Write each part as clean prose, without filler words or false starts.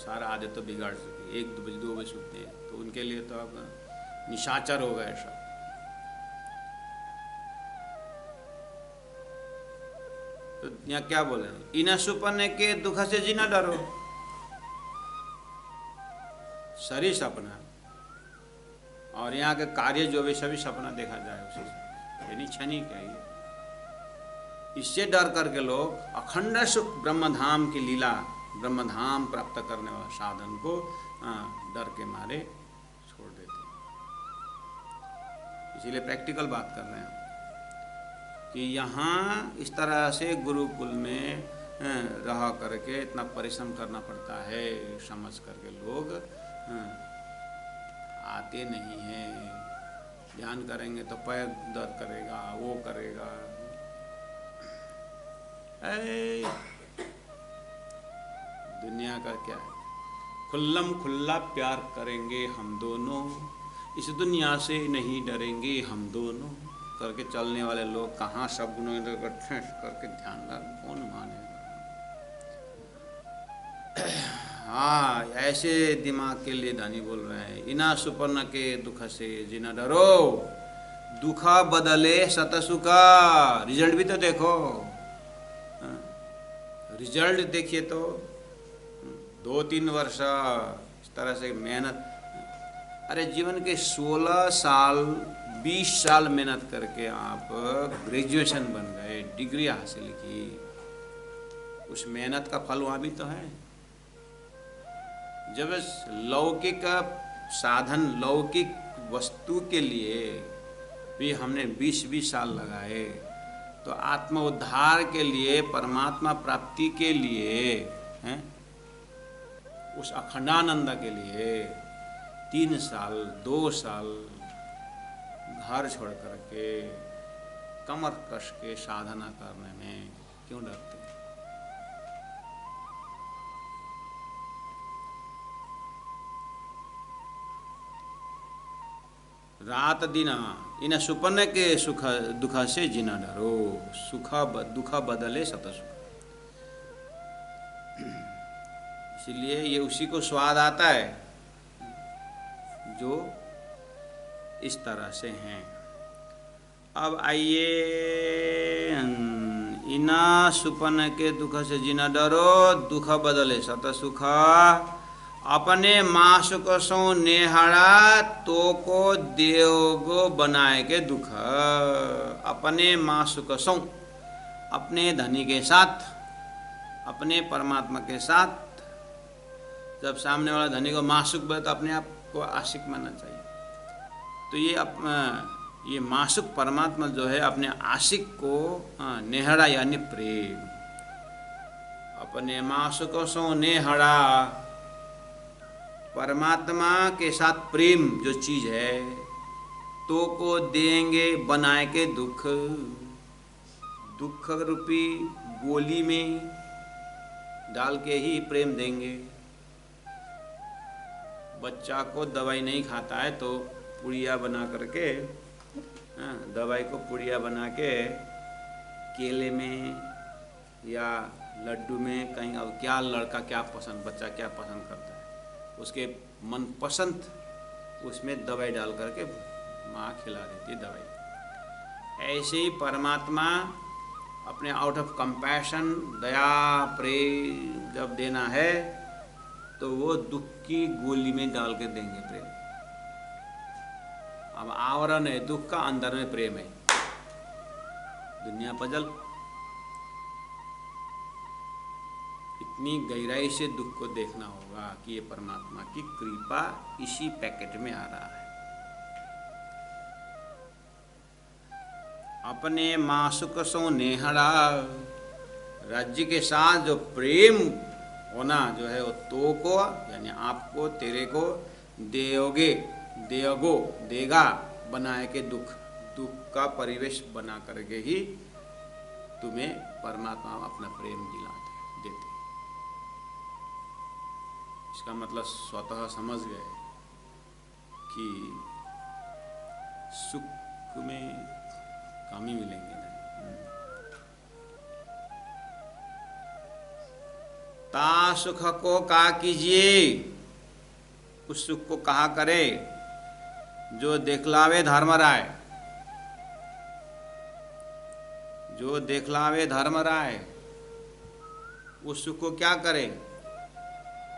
सारा आदत तो बिगाड़ चुकी, 1 बजे 2 बजे सोते हैं, तो उनके लिए तो अब निशाचर हो गए सब। तो यहाँ क्या बोले, इना सुपने के दुख से जीना डरो, सरी सपना और यहाँ के कार्य जो भी सभी सपना देखा जाए उसी से, यानी क्षणिक है ये। इससे डर करके लोग अखंड सुख ब्रह्मधाम की लीला, ब्रह्मधाम प्राप्त करने वाला साधन को डर के मारे छोड़ देते हैं। इसीलिए प्रैक्टिकल बात कर रहे हैं कि यहाँ इस तरह से गुरुकुल में रह करके इतना परिश्रम करना पड़ता है, समझ करके लोग आते नहीं हैं। ध्यान करेंगे तो पैर दर्द करेगा, वो करेगा। दुनिया का क्या है, खुल्लम खुल्ला प्यार करेंगे हम दोनों, इस दुनिया से नहीं डरेंगे हम दोनों करके चलने वाले लोग कहाँ सब गुणों करके ध्यान रख, कौन माने। हाँ, ऐसे दिमाग के लिए धनी बोल रहे हैं, इना सुपर्ण के दुख से जिना डरो, दुखा बदले सतसुखा। रिजल्ट भी तो देखो, रिजल्ट देखिए तो 2-3 वर्ष इस तरह से मेहनत, अरे जीवन के 16 साल 20 साल मेहनत करके आप ग्रेजुएशन बन गए, डिग्री हासिल की, उस मेहनत का फल वहाँ भी तो है। जब लौकिक साधन, लौकिक वस्तु के लिए भी हमने 20-20 साल लगाए, तो आत्म उद्धार के लिए, परमात्मा प्राप्ति के लिए हैं, उस अखंडानंद के लिए 3 साल 2 साल घर छोड़ करके कमर कस के साधना करने में क्यों डरते हैं? रात दिन इन सुपन्न के सुख दुख से जिना डरो, दुख बदले सतसुख। इसलिए ये उसी को स्वाद आता है जो इस तरह से हैं। अब आइए, इना सुपन्न के दुख से जिना डरो, दुख बदले सतसुख, अपने मासुक सो नेहड़ा तो को देवगो बनाए के दुख। अपने मासुक सो, अपने धनी के साथ, अपने परमात्मा के साथ, जब सामने वाला धनी को मासुक बोले तो अपने आप को आशिक मानना चाहिए। तो ये मासुक परमात्मा जो है अपने आशिक को नेहड़ा यानी प्रेम, अपने मासुक सो नेहड़ा, परमात्मा के साथ प्रेम जो चीज है, तो को देंगे बनाए के दुख, दुख रूपी गोली में डाल के ही प्रेम देंगे। बच्चा को दवाई नहीं खाता है तो पुड़िया बना करके, दवाई को पुड़िया बना के केले में या लड्डू में, कहीं अब क्या लड़का क्या पसंद, बच्चा क्या पसंद करता है, उसके मनपसंद उसमें दवाई डाल करके माँ खिला देती है दवाई। ऐसे ही परमात्मा अपने आउट ऑफ कंपैशन, दया प्रेम जब देना है तो वो दुख की गोली में डाल के देंगे प्रेम। अब आवरण है दुख का, अंदर में प्रेम है। दुनिया पजल, इतनी गहराई से दुख को देखना होगा कि ये परमात्मा की कृपा इसी पैकेट में आ रहा है। अपने मासुक सो नेहड़ा, राज्य के साथ जो प्रेम होना जो है वो तो को यानी आपको, तेरे को, देओगे, देओगो, देगा बनाए के दुख, दुख का परिवेश बना करके ही तुम्हें परमात्मा अपना प्रेम दिलाते देते। इसका मतलब स्वतः समझ गए कि सुख में कमी मिलेंगे नहीं। ता सुख को कहा कीजिए, उस सुख को कहा करे जो देखलावे धर्मराय, जो देखलावे धर्मराय, उस सुख को क्या करे,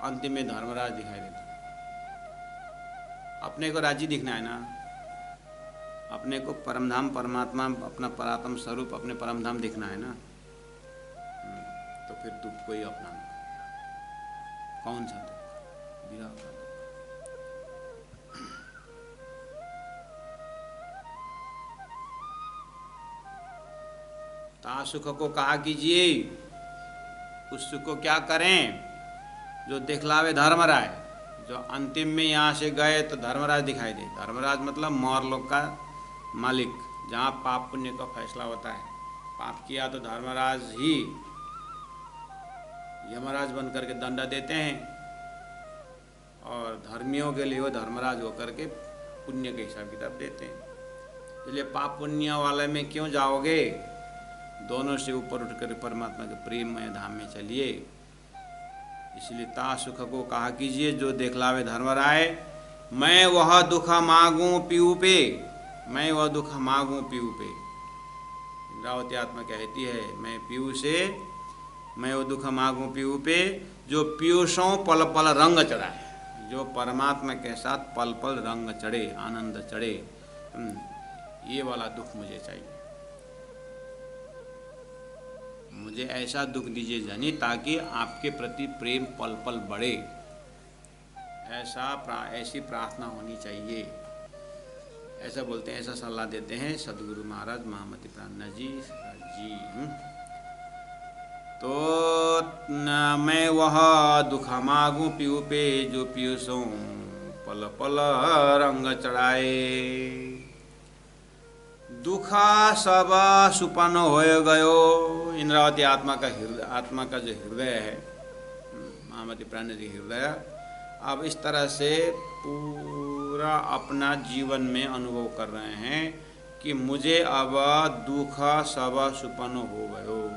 अंतिम में धर्मराज दिखाई देता। अपने को राजी दिखना है ना, अपने को परमधाम परमात्मा, अपना परात्म स्वरूप, अपने परमधाम दिखना है ना, तो फिर दुख को ही अपनाना। कौन सा दुख? विरह का। ता सुख को कहा कीजिए, उस सुख को क्या करें जो दिखलावे धर्मराय, जो अंतिम में यहाँ से गए तो धर्मराज दिखाई दे। धर्मराज मतलब मौरलोक का मालिक, जहाँ पाप पुण्य का फैसला होता है। पाप किया तो धर्मराज ही यमराज बन करके दंड देते हैं, और धर्मियों के लिए वो धर्मराज होकर के पुण्य के हिसाब किताब देते हैं। इसलिए पाप पुण्य वाले में क्यों जाओगे, दोनों से ऊपर उठकर परमात्मा के प्रेममय धाम में चलिए। इसलिए ता सुख को कहा कीजिए जो देखलावे धर्मराय, मैं वह दुख मांगू पीऊ पे, मैं वह दुख मांगू पीऊ पे। इंद्रावती आत्मा कहती है, मैं पीऊ से, मैं वो दुख मांगू पीऊ पे जो पीयूषों पल पल रंग चढ़ाए, जो परमात्मा के साथ पल पल रंग चढ़े, आनंद चढ़े, ये वाला दुख मुझे चाहिए। मुझे ऐसा दुख दीजिए जनी, ताकि आपके प्रति प्रेम पल पल बढ़े। ऐसी प्रार्थना होनी चाहिए। ऐसा बोलते हैं, ऐसा सलाह देते हैं सदगुरु महाराज महामति प्राणनाथ जी। तो मैं वह दुख मांगू पीऊ पे जो पीयूषों पल पल रंग चढ़ाए। दुखा सब सुपन हो गयो। इंद्रावती आत्मा का जो हृदय है, महामति प्राणनाथ जी हृदय, अब इस तरह से पूरा अपना जीवन में अनुभव कर रहे हैं कि मुझे अब दुख सब सुपन हो गयो।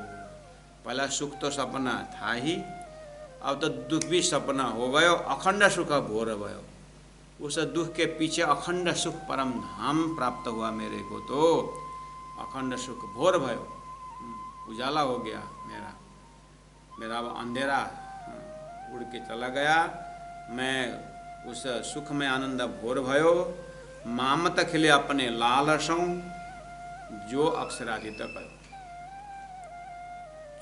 पहला सुख तो सपना था ही, अब तो दुख भी सपना हो गयो। अखंड सुख भोर भयो। उस दुख के पीछे अखंड सुख परम धाम प्राप्त हुआ मेरे को, तो अखंड सुख भोर भयो, उजाला हो गया मेरा अंधेरा उड़ के चला गया। मैं उस सुख में आनंद भोर भयो। मामत खिले अपने लालसों जो अक्षरातीत करो।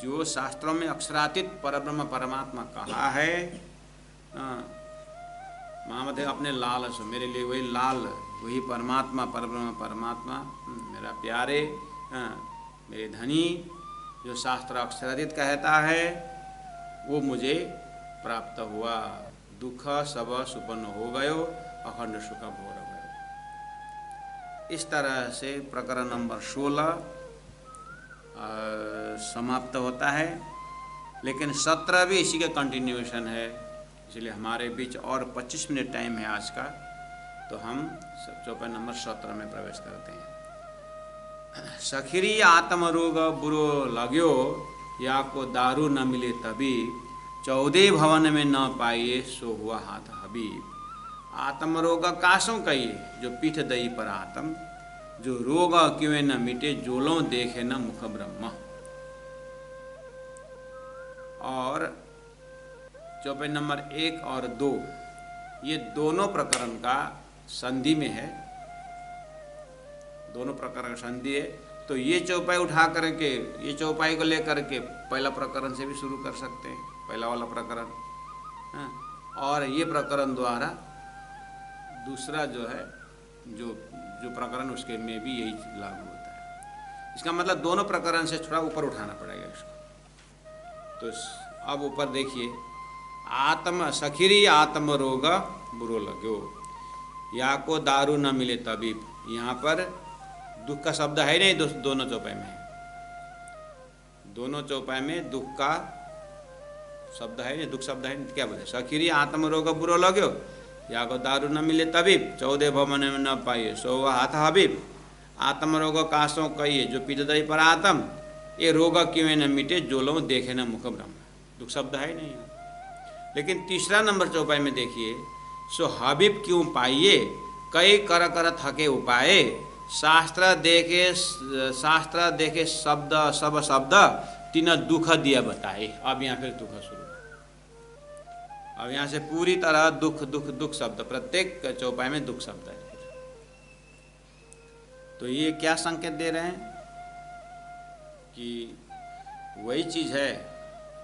जो शास्त्रों में अक्षरातीत परब्रह्म परमात्मा कहा है, मामत है अपने लालसों, मेरे लिए वही लाल, वही परमात्मा, परब्रह्म परमात्मा, मेरा प्यारे, मेरे धनी, जो शास्त्र अक्षरातीत कहता है, वो मुझे प्राप्त हुआ। दुख सब सुपन्न हो गयो, अखंड सुख भोर गयो। इस तरह से प्रकरण नंबर 16 समाप्त होता है। लेकिन 17 भी इसी का कंटिन्यूएशन है, इसलिए हमारे बीच और 25 मिनट टाइम है आज का, तो हम चौपाई नंबर 17 में प्रवेश करते हैं। सखिरी आत्मरोग बुरो लग्यो, या को दारू न मिले तभी, 14 भवन में न पाइए सो हुआ हाथ हबीब। आत्मरोग कासों कहिए जो पीठ दई पर आत्म, जो रोग क्यों न मिटे जोलों देखे न मुख ब्रह्म। और चौपाई नंबर 1 और 2 ये दोनों प्रकरण का संधि में है, दोनों प्रकरण का संधि है। तो ये चौपाई उठा करके, ये चौपाई को लेकर के पहला प्रकरण से भी शुरू कर सकते हैं, पहला वाला प्रकरण, और ये प्रकरण द्वारा दूसरा जो है, जो प्रकरण उसके में भी यही लागू होता है। इसका मतलब दोनों प्रकरण से थोड़ा ऊपर उठाना पड़ेगा इसको। तो अब ऊपर देखिए, आत्म सखिरी आत्म रोग बुरो लग्यो, या को दारू न मिले तबीब। यहाँ पर दुख का शब्द है नहीं, दोनों चौपाई में, दोनों चौपाई में दुख का शब्द है नहीं, दुख शब्द है नहीं, क्या बोले, सखिरी आत्म रोग बुरो लग्यो, या को दारू न मिले तबीब, 14 भवन में न पाइए सो हाथ हबीब। आत्म रोग कासों कहिए जो पीठ दई पर आत्म, ये रोग क्यों न मिटे जो लो देखे न मुख ब्रह्म। दुख शब्द है ही नहीं है। लेकिन तीसरा नंबर चौपाई में देखिए, सो हबीब क्यों पाइए कई कर कर थके उपाय, शास्त्र देखे शब्द सब शब्द तीन दुख दिया बताए। अब यहाँ फिर दुख शुरू, अब यहाँ से पूरी तरह दुख दुख दुख शब्द, प्रत्येक चौपाई में दुख शब्द है। तो ये क्या संकेत दे रहे हैं कि वही चीज़ है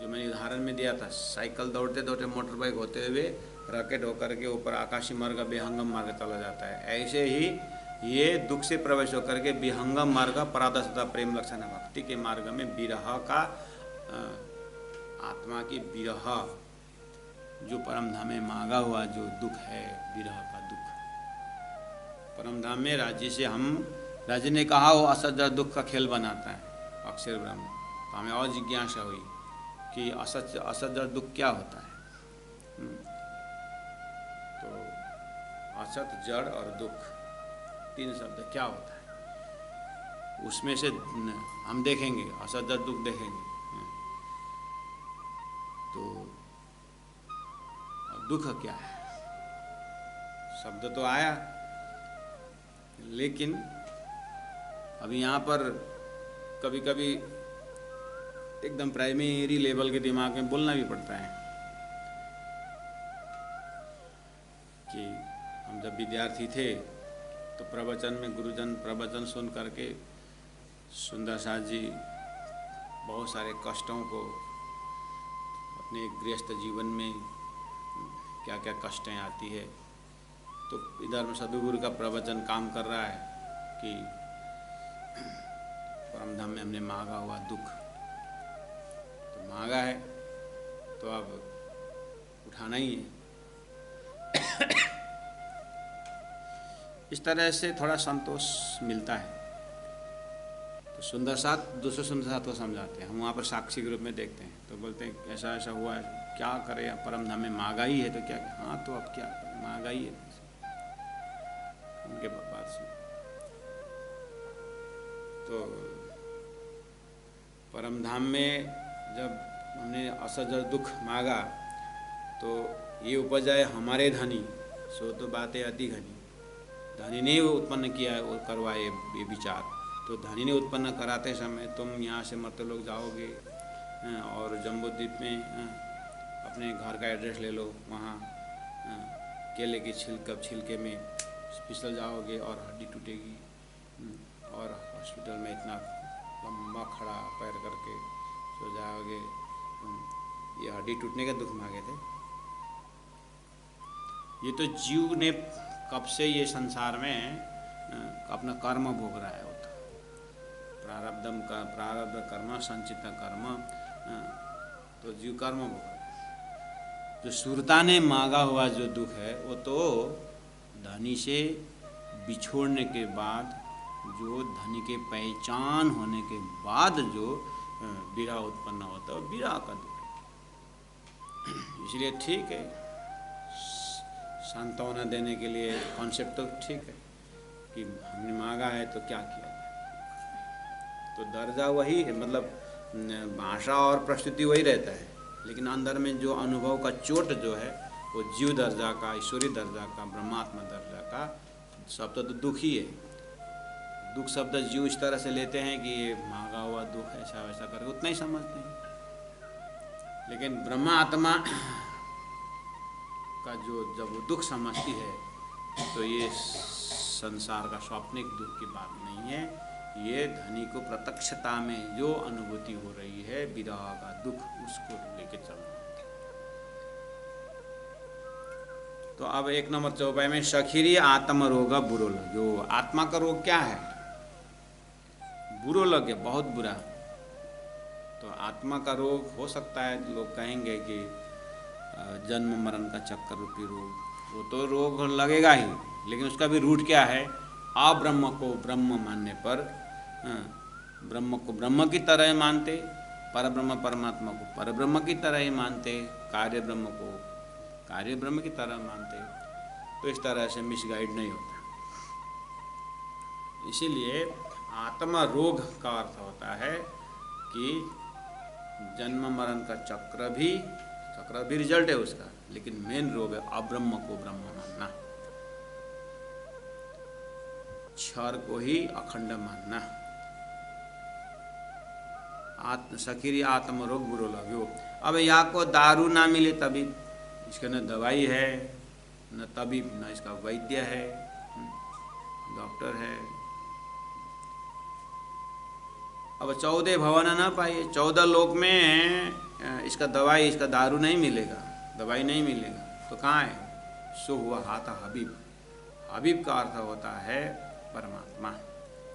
जो मैंने उदाहरण में दिया था, साइकिल दौड़ते दौड़ते मोटर बाइक होते हुए रॉकेट होकर के ऊपर आकाशीय मार्ग विहंगम मार्ग चला जाता है, ऐसे ही ये दुख से प्रवेश होकर के विहंगम मार्ग पराधसता प्रेम लक्षण भक्ति के मार्ग में विरह का, आत्मा की विरह, जो परम धाम में मांगा हुआ जो दुख है, विरह का दुख। परम धाम में राज्य से हम, राज्य ने कहा वो असत दुख का खेल बनाता है अक्षर ब्रह्म, तो हमें और जिज्ञासा हुई कि असत दुख क्या होता है। तो असत, जड़ और दुख, तीन शब्द क्या होता है, उसमें से हम देखेंगे, असत जड़ दुख देखेंगे। तो दुख क्या है, शब्द तो आया, लेकिन अभी यहाँ पर कभी कभी एकदम प्राइमरी लेवल के दिमाग में बोलना भी पड़ता है कि हम जब विद्यार्थी थे तो प्रवचन में गुरुजन प्रवचन सुन करके सुंदर साथ जी बहुत सारे कष्टों को अपने गृहस्थ जीवन में क्या क्या कष्टें आती है, तो इधर में सदगुरु का प्रवचन काम कर रहा है कि परम धाम में हमने मांगा हुआ दुख, तो मांगा है तो अब उठाना ही है। इस तरह से थोड़ा संतोष मिलता है। तो सुंदर साथ दूसरे सुंदर साथ को समझाते हैं, हम वहाँ पर साक्षी के रूप में देखते हैं, तो बोलते हैं ऐसा ऐसा हुआ है, क्या करें, परम धाम में मांगा ही है तो क्या, हाँ तो अब क्या करें, मांगा ही है। उनके बात सुन, तो परम धाम में जब हमने असजर दुख मांगा तो ये उपजाए हमारे धनी, सो तो बातें अति घनी। धनी ने उत्पन्न किया है, वो करवाए ये विचार, तो धनी ने उत्पन्न कराते समय तुम यहाँ से मरते लोग जाओगे और जम्बूद्वीप में अपने घर का एड्रेस ले लो, वहाँ केले की छिलके में फिसल जाओगे और हड्डी टूटेगी, और हॉस्पिटल में इतना लंबा खड़ा पैर करके सो जाओगे। ये हड्डी टूटने का दुख मांगे थे। ये तो जीव ने कब से ये संसार में अपना कर्म भोग रहा है, वो तो प्रारब्ध कर्म संचित कर्म, तो जीव कर्म भोग रहा है। जो सुरता ने मांगा हुआ जो दुख है वो तो धनी से बिछोड़ने के बाद, जो धनी के पहचान होने के बाद जो विरह उत्पन्न होता है, विरह का दुख। इसलिए ठीक है, सांत्वना देने के लिए कॉन्सेप्ट तो ठीक है कि हमने मांगा है तो क्या किया, तो दर्जा वही है, मतलब भाषा और प्रस्तुति वही रहता है, लेकिन अंदर में जो अनुभव का चोट जो है वो जीव दर्जा का, ईश्वरी दर्जा का, ब्रह्मात्मा दर्जा का शब्द तो दुख ही है। दुख शब्द जीव इस तरह से लेते हैं कि ये मांगा हुआ दुख ऐसा वैसा करके उतना ही समझते हैं, लेकिन ब्रह्मात्मा का जो जब वो दुख समझती है तो ये संसार का स्वाप्निक दुख की बात नहीं है, ये धनी को प्रत्यक्षता में जो अनुभूति हो रही है विरह का दुख, उसको लेके चलना। तो अब एक नंबर चौपाई में सखीरी आत्म रोग बुरो लग, जो आत्मा का रोग क्या है, बुरो लगे, बहुत बुरा। तो आत्मा का रोग हो सकता है, लोग कहेंगे कि जन्म मरण का चक्कर रूपी रोग, वो तो रोग लगेगा ही, लेकिन उसका भी रूट क्या है, अब्रह्म को ब्रह्म मानने पर, ब्रह्म को ब्रह्म की तरह मानते, परब्रह्म परमात्मा को परब्रह्म की तरह ही मानते, कार्य ब्रह्म को कार्य ब्रह्म की तरह मानते, तो इस तरह से मिसगाइड नहीं होता। इसीलिए आत्मा रोग का अर्थ होता है कि जन्म मरण का चक्र भी रिजल्ट है उसका, लेकिन मेन रोग है अब्रह्म को ब्रह्म मानना, क्षर को ही अखंड मानना। सखीरी आत्म रोग बुरो लग्यो। अब या को दारू ना मिले तभी, इसका न दवाई है, न तबीब, न इसका वैद्य है, डॉक्टर है। अब 14 भवन ना पाइए, 14 लोक में इसका दवाई, इसका दारू नहीं मिलेगा, दवाई नहीं मिलेगा, तो कहाँ है? सो हुआ हाथ हबीब। हबीब का अर्थ होता है परमात्मा,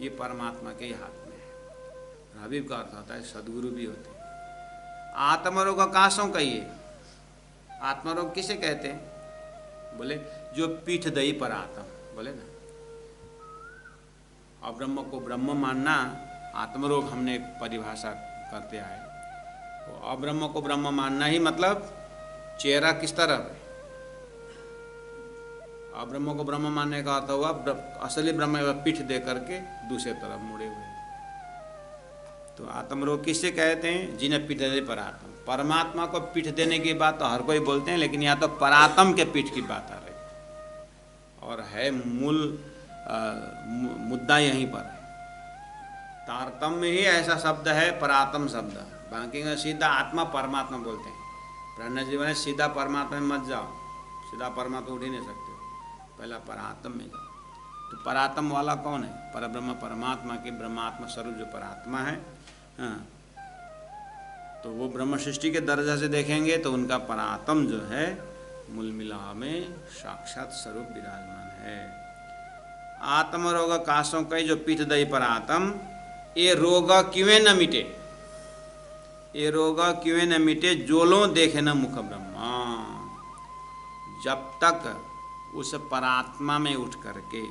ये परमात्मा के हाथ में है। हबीब का अर्थ होता है सदगुरु भी होते हैं। आत्मरोग का कासों कहिए, आत्मरोग किसे कहते हैं? बोले जो पीठ दई पर आत्म, बोले ना, अब्रह्म को ब्रह्म मानना आत्मरोग हमने परिभाषा करते आए। तो अब्रह्म को ब्रह्म मानना ही मतलब चेहरा किस तरफ है? अब्रह्म को ब्रह्म मानने का अर्थ हुआ असली ब्रह्म पीठ दे करके दूसरे तरफ मुड़े हुए। तो आत्मरोग किससे कहते हैं? जिन्हें पीठ दे पर आत्म। परमात्मा को पीठ देने की बात तो हर कोई बोलते हैं, लेकिन यहाँ तो परात्म के पीठ की बात आ रही और है मूल मुद्दा यहीं पर है। तारतम्य में ही ऐसा शब्द है परात्म शब्द, बाकी में सीधा आत्मा परमात्मा बोलते हैं। प्रणय जीवन है सीधा परमात्मा में मत जाओ, सीधा परमात्मा उठ ही नहीं सकते, पहला परात्म में जाओ। तो परात्म वाला कौन है? परब्रह्म परमात्मा के ब्रह्मात्मा स्वरूप जो परात्मा है, हाँ, तो वो ब्रह्म सृष्टि के दर्जा से देखेंगे तो उनका परात्म जो है मूल मिला में साक्षात स्वरूप विराजमान है। आत्मरोग कासों कई जो पीठ दई पर आत्म, ये रोग क्यों न मिटे, ये रोग क्यों न मिटे, जोलो देखे न मुख ब्रह्मा। जब तक उस परात्मा में उठ करके,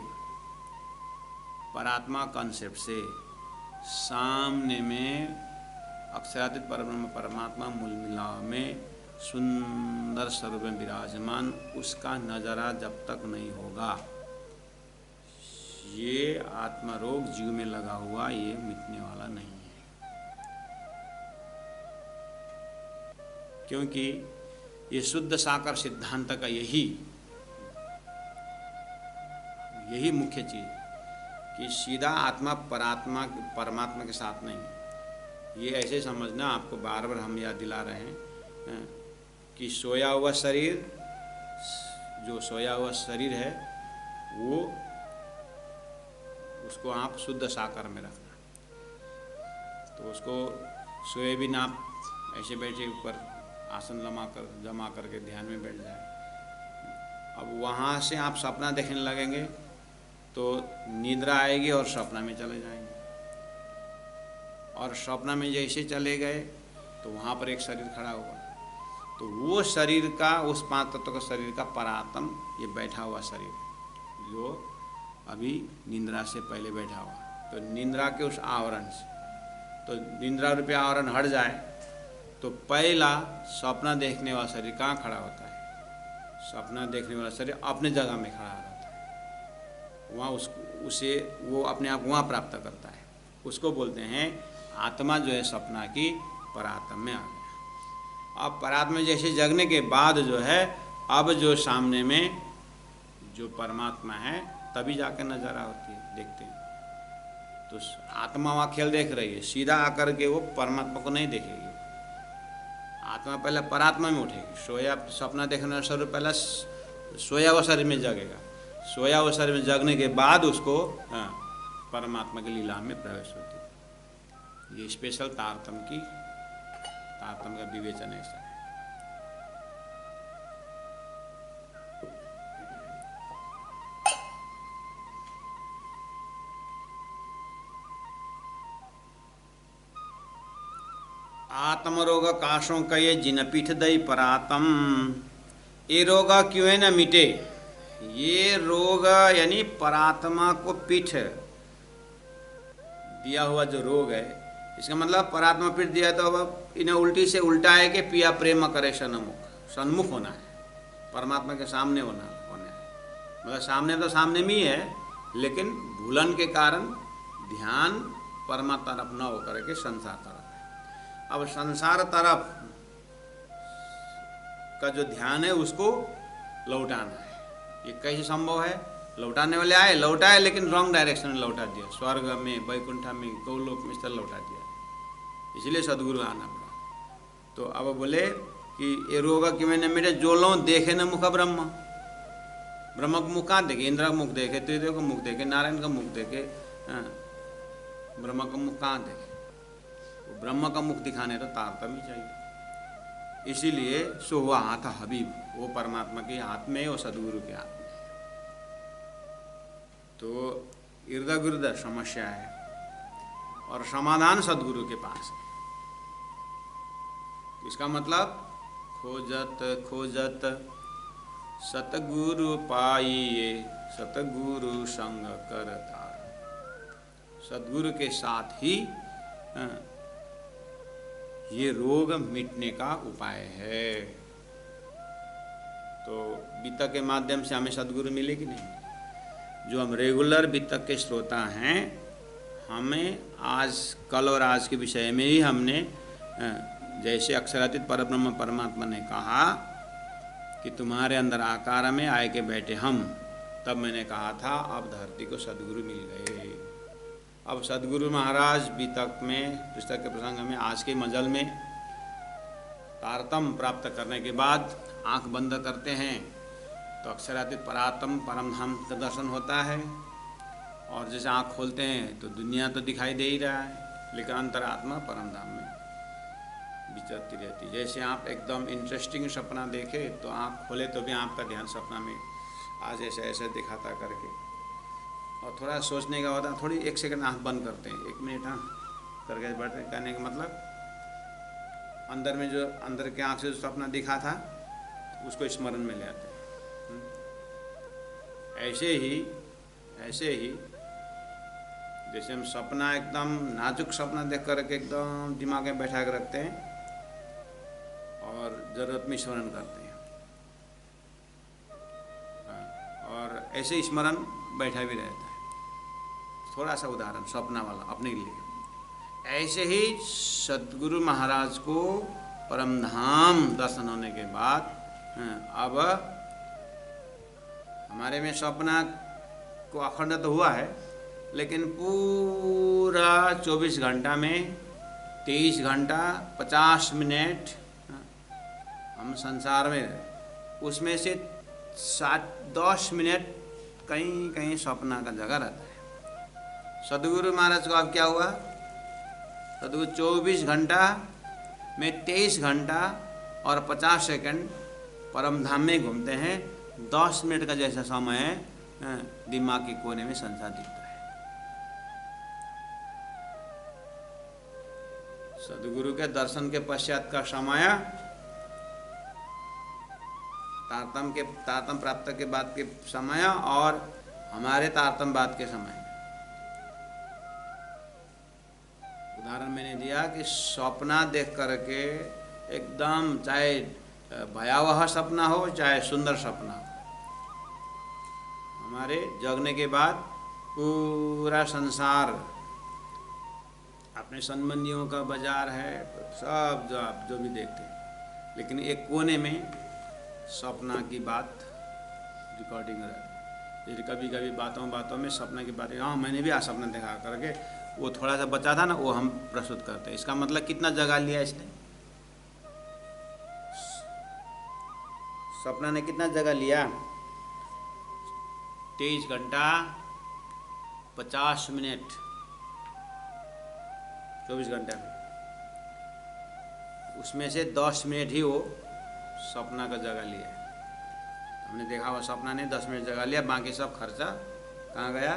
परात्मा कॉन्सेप्ट से सामने में अक्षरातीत परब्रह्म परमात्मा मूल मिलाव में सुंदर स्वरूप में विराजमान, उसका नजरा जब तक नहीं होगा, ये आत्मरोग जीव में लगा हुआ ये मिटने वाला नहीं है। क्योंकि ये शुद्ध साकार सिद्धांत का यही मुख्य चीज कि सीधा आत्मा परमात्मा के साथ नहीं है। ये ऐसे समझना, आपको बार बार हम याद दिला रहे हैं कि सोया हुआ शरीर, जो सोया हुआ शरीर है वो, उसको आप शुद्ध साकार में रखना। तो उसको सोए भी ना, ऐसे बैठे ऊपर आसन जमा करके ध्यान में बैठ जाए। अब वहाँ से आप सपना देखने लगेंगे तो निद्रा आएगी और सपना में चले जाएंगे, और सपना में जैसे चले गए तो वहाँ पर एक शरीर खड़ा हुआ, तो वो शरीर का, उस 5 तत्व का शरीर का परात्म ये बैठा हुआ शरीर जो अभी निंद्रा से पहले बैठा हुआ, तो निंद्रा के उस आवरण से, तो निंद्रा रूपी आवरण हट जाए तो पहला सपना देखने वाला शरीर कहाँ खड़ा होता है? सपना देखने वाला शरीर अपने जगह में खड़ा रहता है, वहाँ उसे वो अपने आप वहाँ प्राप्त करता है। उसको बोलते हैं आत्मा जो है सपना की परात्म में आ गया। अब परात्म में जैसे जगने के बाद जो है, अब जो सामने में जो परमात्मा है तभी जाकर नजरा होती है, देखते हैं। तो आत्मा वहाँ खेल देख रही है, सीधा आकर के वो परमात्मा को नहीं देखेगी। आत्मा पहले परात्मा में उठेगी, सोया सपना देखने वाला शरीर पहले सोया हुआ शरीर में जगेगा, सोया हुआ शरीर में जगने के बाद उसको परमात्मा की लीला में प्रवेश होती है। ये स्पेशल तारतम का विवेचन ऐसा है। आत्मरोग काशों का ये जिन पीठ दई परातम, ये रोग क्यों न मिटे। ये रोग यानी परात्मा को पीठ दिया हुआ जो रोग है, इसका मतलब परात्मा पीठ दिया तो अब इन्हें उल्टी से उल्टा है कि पिया प्रेम करे सन्मुख होना है, परमात्मा के सामने होना है। मतलब सामने तो सामने में ही है, लेकिन भूलन के कारण ध्यान परमात्मा तरफ न होकर के संसार तरफ है। अब संसार तरफ का जो ध्यान है उसको लौटाना है। ये कैसे संभव है? लौटाने वाले आए, लौटाए, लेकिन रॉन्ग डायरेक्शन में लौटा दिया, स्वर्ग में, वैकुंठा में, गौलोक में स्थल लौटा दिया, इसलिए सदगुरु आना पड़ा। तो अब बोले कि ये रोग कि मैंने मेरे जो लो देखे न मुख ब्रह्म, ब्रह्म का मुख कहाँ देखे? इंद्र का मुख देखे, त्रिदेव का मुख देखे, नारायण का मुख देखे, ब्रह्म का मुख कहाँ देखे? तो ब्रह्म का मुख दिखाने तो तारतम्य चाहिए। इसीलिए सो हुआ हाथ हबीब, वो परमात्मा के हाथ में, वो सदगुरु के हाथ में। तो इर्द गिर्द समस्या है और समाधान सदगुरु के पास है। इसका मतलब खोजत खोजत सतगुरु पाइए, सतगुरु संग करता। सदगुरु के साथ ही ये रोग मिटने का उपाय है। तो वितक के माध्यम से हमें सदगुरु मिले कि नहीं? जो हम रेगुलर वितक के श्रोता हैं, हमें आज, कल और आज के विषय में ही हमने जैसे अक्षरातीत परब्रह्म परमात्मा ने कहा कि तुम्हारे अंदर आकार में आए के बैठे हम, तब मैंने कहा था अब धरती को सदगुरु मिल गए। अब सदगुरु महाराज वितक में, पुस्तक के प्रसंग में, आज के मजल में तारतम प्राप्त करने के बाद आंख बंद करते हैं तो अक्षरातीत परात्म परम धाम का दर्शन होता है। और जैसे आंख खोलते हैं तो दुनिया तो दिखाई दे ही रहा है, लेकिन अंतरात्मा परम धाम में विचरती रहती। जैसे आप एकदम इंटरेस्टिंग सपना देखे तो आंख खोले तो भी आपका ध्यान सपना में आज ऐसे ऐसे दिखाता करके, और थोड़ा सोचने का होता, थोड़ी 1 सेकंड आँख बंद करते हैं, 1 मिनट करके बैठे। कहने का मतलब अंदर में जो अंदर के आँख से जो सपना दिखा था उसको स्मरण में ले आते हैं। ऐसे ही जैसे हम सपना एकदम नाजुक सपना देख करके एकदम दिमाग में बैठा कर रखते हैं और ज़रूरत में स्मरण करते हैं, और ऐसे स्मरण बैठा भी रहता है। थोड़ा सा उदाहरण सपना वाला अपने लिए। ऐसे ही सदगुरु महाराज को परमधाम दर्शन होने के बाद अब हमारे में सपना को अखंड तो हुआ है, लेकिन पूरा 24 घंटा में 23 घंटा 50 मिनट हम संसार में रहे, उसमें से 10 मिनट कहीं कहीं सपना का जगह रहता है। सदगुरु महाराज को अब क्या हुआ? सदगुरु 24 घंटा में 23 घंटा और 50 सेकंड परमधाम में घूमते हैं। 10 मिनट का जैसा समय है दिमाग के कोने में संसार दिखता है। सदगुरु के दर्शन के पश्चात का समय, तारतम प्राप्त के बाद के समय और हमारे तारतम बाद के समय। उदाहरण मैंने दिया कि सपना देख करके एकदम, चाहे भयावह सपना हो चाहे सुंदर सपना हो, हमारे जगने के बाद पूरा संसार, अपने संबंधियों का बाजार है, सब जो आप जो भी देखते हैं, लेकिन एक कोने में सपना की बात रिकॉर्डिंग रहती है। जैसे कभी कभी बातों में सपना की बात, हाँ मैंने भी आज सपना देखा करके, वो थोड़ा सा बचा था ना, वो हम प्रस्तुत करते हैं। इसका मतलब कितना जगह लिया इसने? सपना ने कितना जगह लिया? 23 घंटा 50 मिनट 24 घंटे में, उसमें से 10 मिनट ही वो सपना का जगह लिया। हमने देखा हुआ सपना ने 10 मिनट जगह लिया, बाकी सब खर्चा कहाँ गया?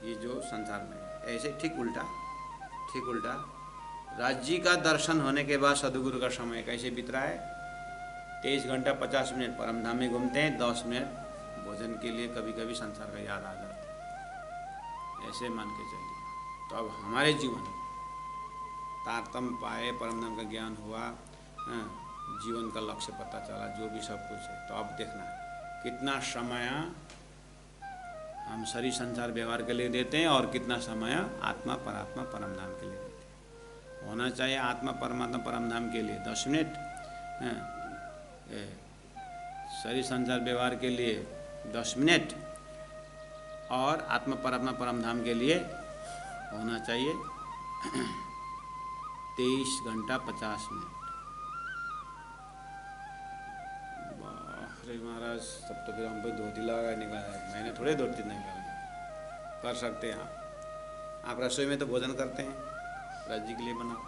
ये जो संसार में। ऐसे ठीक उल्टा राज्य का दर्शन होने के बाद सदगुरु का समय कैसे बीत रहा है? 23 घंटा 50 मिनट परमधाम में घूमते हैं, 10 मिनट भोजन के लिए कभी कभी संसार का याद आ जाता है। ऐसे मान के चलिए। तो अब हमारे जीवन तारतम पाए, परमधाम का ज्ञान हुआ, जीवन का लक्ष्य पता चला, जो भी सब कुछ है, तो अब देखना कितना समय हम शरीर संसार व्यवहार के लिए देते हैं और कितना समय आत्मा परात्मा परमधाम के लिए देते होना चाहिए आत्मा परमात्मा परम धाम के लिए 10 मिनट, शरीर संसार व्यवहार के लिए 10 मिनट, और आत्मा परमात्मा परम धाम के लिए होना चाहिए 23 घंटा 50 मिनट। अरे महाराज, तब तो फिर हम पे धोती लगा निकला है, मैंने थोड़े धोती निकाल कर सकते हैं आप रसोई में तो भोजन करते हैं, राज जी के लिए बनाओ।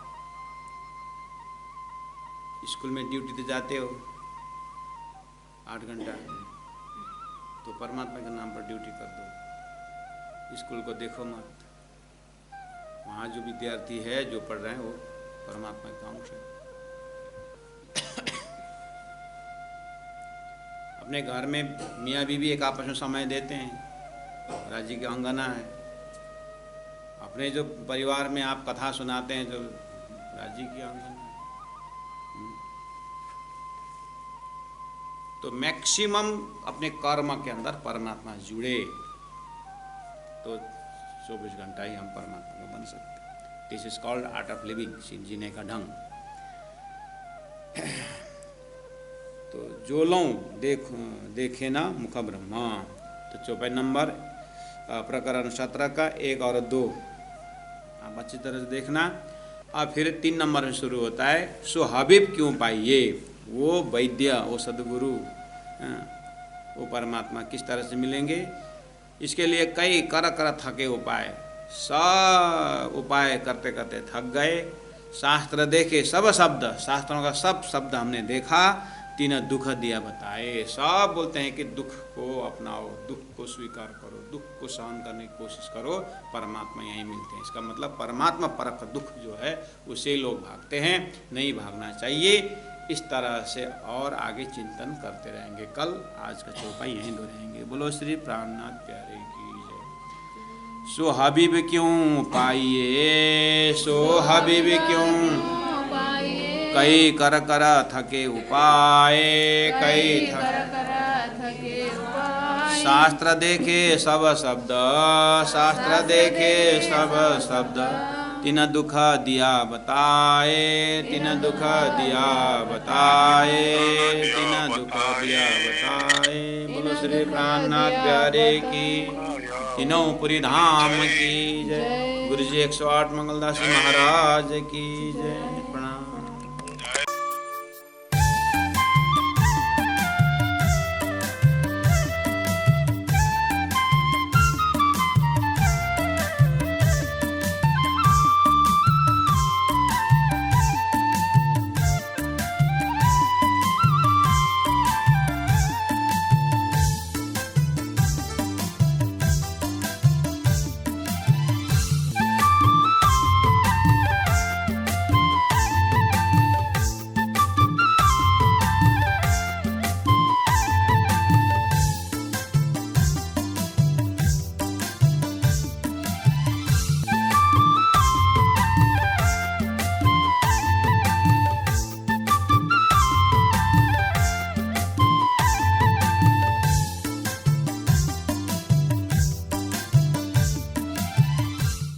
स्कूल में ड्यूटी तो जाते हो 8 घंटा, तो परमात्मा के नाम पर ड्यूटी कर दो, स्कूल को देखो मत। वहाँ जो विद्यार्थी है जो पढ़ रहे हैं वो परमात्मा का अंश है। अपने घर में मियाँ बीवी एक आपस में समय देते हैं, राजी की अंगना है। अपने जो परिवार में आप कथा सुनाते हैं जो राजी की अंगना है। तो मैक्सिमम अपने कर्म के अंदर परमात्मा जुड़े तो 24 घंटा ही हम परमात्मा को बन सकते हैं। This is called art of living, जीने का ढंग। तो जो लो देखे ना मुख ब्रह्मा। तो 54 नंबर प्रकरण 17 का 1 और 2 आप अच्छी तरह से देखना। और फिर 3 नंबर में शुरू होता है, सो हबीब क्यों पाइए, वो वैद्य, वो सदगुरु, वो परमात्मा किस तरह से मिलेंगे। इसके लिए कई कर थके उपाय, सब उपाय करते करते थक गए। शास्त्र देखे सब शब्द, शास्त्रों का सब शब्द हमने देखा, 3 दुख दिया बताए। सब बोलते हैं कि दुख को अपनाओ, दुख को स्वीकार करो, दुख को सहन करने की कोशिश करो, परमात्मा यहीं मिलते हैं। इसका मतलब परमात्मा परक दुख जो है उसे लोग भागते हैं, नहीं भागना चाहिए। इस तरह से और आगे चिंतन करते रहेंगे। कल आज का चौपाई यहीं दोहराएंगे। बोलो श्री प्राणनाथ प्यारे की जय। सो हबीब क्यों पाइए, सो हबीब क्यों कई कर थके उपाय, कई थके शास्त्र देखे सब शब्द, शास्त्र देखे सब शब्द, 3 दुख दिया बताए, 3 दुख दिया बताए, 3 दुख दिया बताए। बोलो श्री प्राणनाथ प्यारे की, तीनों पुरी धाम की जय। गुरु जी 108 मंगलदास महाराज की जय।